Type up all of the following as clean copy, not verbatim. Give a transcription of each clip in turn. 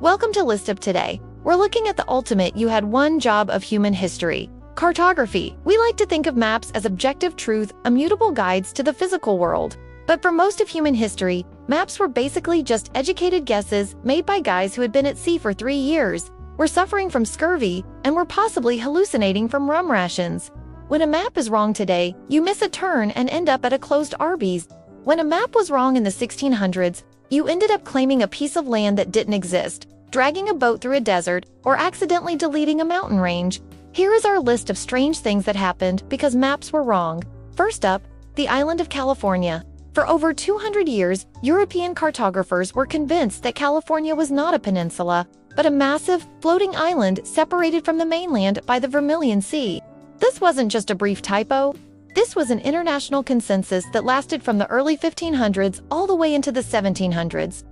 Welcome to List Up Today. We're looking at the ultimate you had one job of human history, cartography. We like to think of maps as objective truth, immutable guides to the physical world. But for most of human history, maps were basically just educated guesses made by guys who had been at sea for 3 years, were suffering from scurvy, and were possibly hallucinating from rum rations. When a map is wrong today, you miss a turn and end up at a closed Arby's. When a map was wrong in the 1600s, you ended up claiming a piece of land that didn't exist, dragging a boat through a desert, or accidentally deleting a mountain range. Here is our list of strange things that happened because maps were wrong. First up, the island of California. For over 200 years, European cartographers were convinced that California was not a peninsula, but a massive, floating island separated from the mainland by the Vermilion Sea. This wasn't just a brief typo. This was an international consensus that lasted from the early 1500s all the way into the 1700s.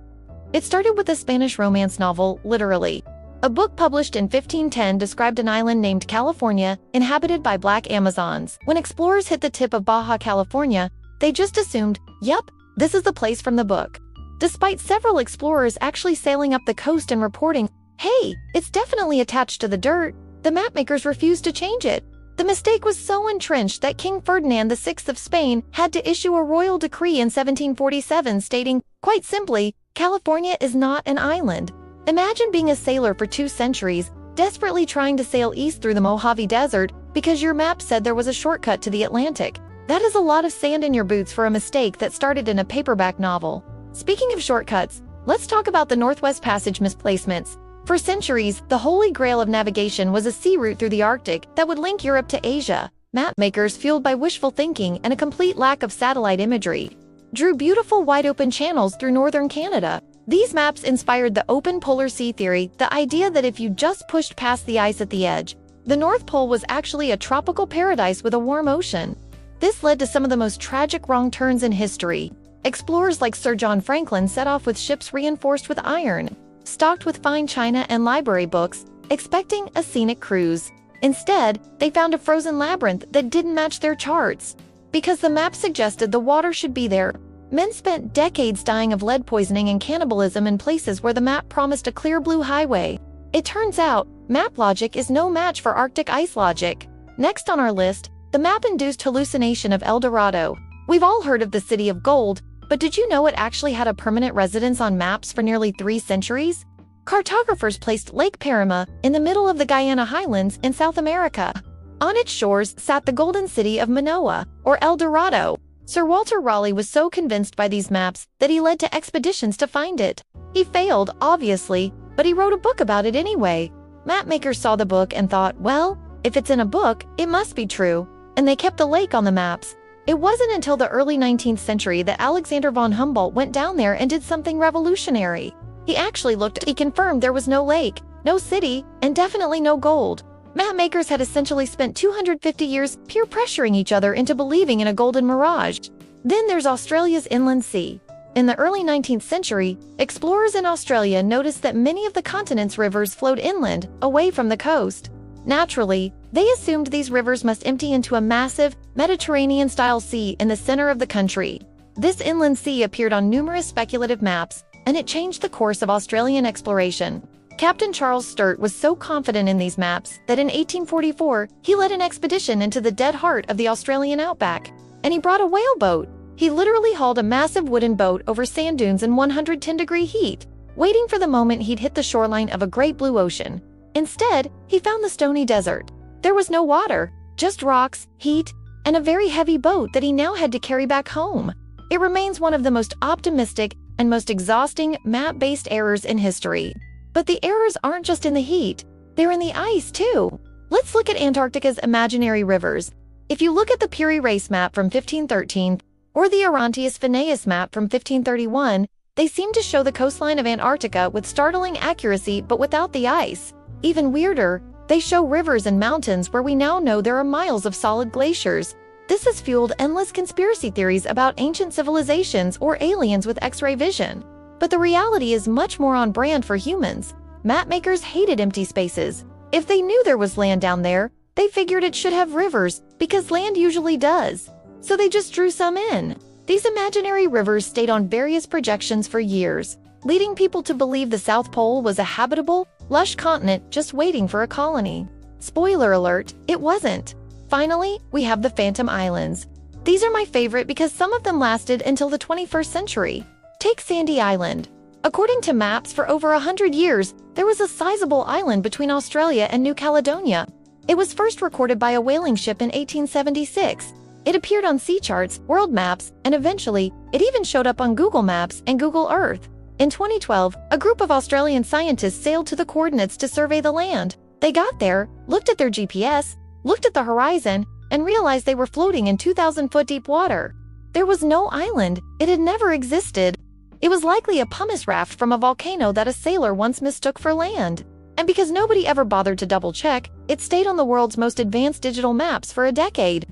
It started with a Spanish romance novel, literally. A book published in 1510 described an island named California, inhabited by black Amazons. When explorers hit the tip of Baja California, they just assumed, yep, this is the place from the book. Despite several explorers actually sailing up the coast and reporting, hey, it's definitely attached to the dirt, the mapmakers refused to change it. The mistake was so entrenched that King Ferdinand VI of Spain had to issue a royal decree in 1747 stating, quite simply, California is not an island. Imagine being a sailor for 2 centuries, desperately trying to sail east through the Mojave Desert because your map said there was a shortcut to the Atlantic. That is a lot of sand in your boots for a mistake that started in a paperback novel. Speaking of shortcuts, let's talk about the Northwest Passage misplacements. For centuries, the holy grail of navigation was a sea route through the Arctic that would link Europe to Asia. Mapmakers, fueled by wishful thinking and a complete lack of satellite imagery, drew beautiful wide-open channels through northern Canada. These maps inspired the open polar sea theory, the idea that if you just pushed past the ice at the edge, the North Pole was actually a tropical paradise with a warm ocean. This led to some of the most tragic wrong turns in history. Explorers like Sir John Franklin set off with ships reinforced with iron, stocked with fine china and library books, expecting a scenic cruise. Instead, they found a frozen labyrinth that didn't match their charts. Because the map suggested the water should be there, men spent decades dying of lead poisoning and cannibalism in places where the map promised a clear blue highway. It turns out, map logic is no match for Arctic ice logic. Next on our list, the map-induced hallucination of El Dorado. We've all heard of the City of Gold, but did you know it actually had a permanent residence on maps for nearly 3 centuries? Cartographers placed Lake Parima in the middle of the Guyana Highlands in South America. On its shores sat the Golden City of Manoa, or El Dorado. Sir Walter Raleigh was so convinced by these maps that he led to expeditions to find it. He failed, obviously, but he wrote a book about it anyway. Mapmakers saw the book and thought, well, if it's in a book, it must be true, and they kept the lake on the maps. It wasn't until the early 19th century that Alexander von Humboldt went down there and did something revolutionary. He confirmed there was no lake, no city, and definitely no gold. Mapmakers had essentially spent 250 years peer pressuring each other into believing in a golden mirage. Then there's Australia's inland sea. In the early 19th century, explorers in Australia noticed that many of the continent's rivers flowed inland, away from the coast. Naturally, they assumed these rivers must empty into a massive, Mediterranean-style sea in the center of the country. This inland sea appeared on numerous speculative maps, and it changed the course of Australian exploration. Captain Charles Sturt was so confident in these maps that in 1844, he led an expedition into the dead heart of the Australian outback, and he brought a whaleboat. He literally hauled a massive wooden boat over sand dunes in 110-degree heat, waiting for the moment he'd hit the shoreline of a great blue ocean. Instead, he found the stony desert. There was no water, just rocks, heat, and a very heavy boat that he now had to carry back home. It remains one of the most optimistic and most exhausting map-based errors in history. But the errors aren't just in the heat, they're in the ice too. Let's look at Antarctica's imaginary rivers. If you look at the Piri Reis map from 1513 or the Orontius Phineus map from 1531, they seem to show the coastline of Antarctica with startling accuracy but without the ice. Even weirder, they show rivers and mountains where we now know there are miles of solid glaciers. This has fueled endless conspiracy theories about ancient civilizations or aliens with X-ray vision. But the reality is much more on brand for humans. Mapmakers hated empty spaces. If they knew there was land down there, they figured it should have rivers, because land usually does. So they just drew some in. These imaginary rivers stayed on various projections for years. leading people to believe the South Pole was a habitable, lush continent just waiting for a colony. Spoiler alert, it wasn't. Finally, we have the Phantom Islands. These are my favorite because some of them lasted until the 21st century. Take Sandy Island. According to maps, for over 100 years, there was a sizable island between Australia and New Caledonia. It was first recorded by a whaling ship in 1876. It appeared on sea charts, world maps, and eventually, it even showed up on Google Maps and Google Earth. In 2012, a group of Australian scientists sailed to the coordinates to survey the land. They got there, looked at their GPS, looked at the horizon, and realized they were floating in 2,000-foot deep water. There was no island. It had never existed. It was likely a pumice raft from a volcano that a sailor once mistook for land. And because nobody ever bothered to double-check, it stayed on the world's most advanced digital maps for a decade.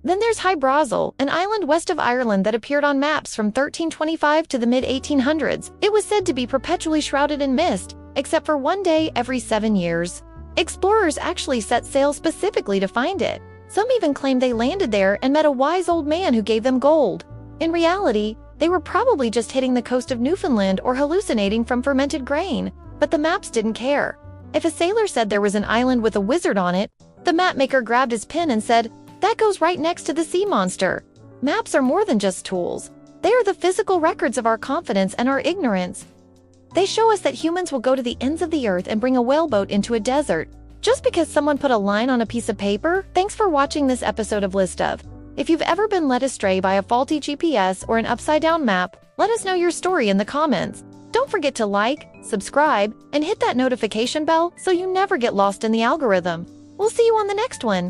Then there's Hy-Brasil, an island west of Ireland that appeared on maps from 1325 to the mid-1800s. It was said to be perpetually shrouded in mist, except for one day every 7 years. Explorers actually set sail specifically to find it. Some even claim they landed there and met a wise old man who gave them gold. In reality, they were probably just hitting the coast of Newfoundland or hallucinating from fermented grain, but the maps didn't care. If a sailor said there was an island with a wizard on it, the map maker grabbed his pen and said, "That goes right next to the sea monster." Maps are more than just tools. They are the physical records of our confidence and our ignorance. They show us that humans will go to the ends of the earth and bring a whaleboat into a desert. Just because someone put a line on a piece of paper? Thanks for watching this episode of List Of. If you've ever been led astray by a faulty GPS or an upside-down map, let us know your story in the comments. Don't forget to like, subscribe, and hit that notification bell so you never get lost in the algorithm. We'll see you on the next one.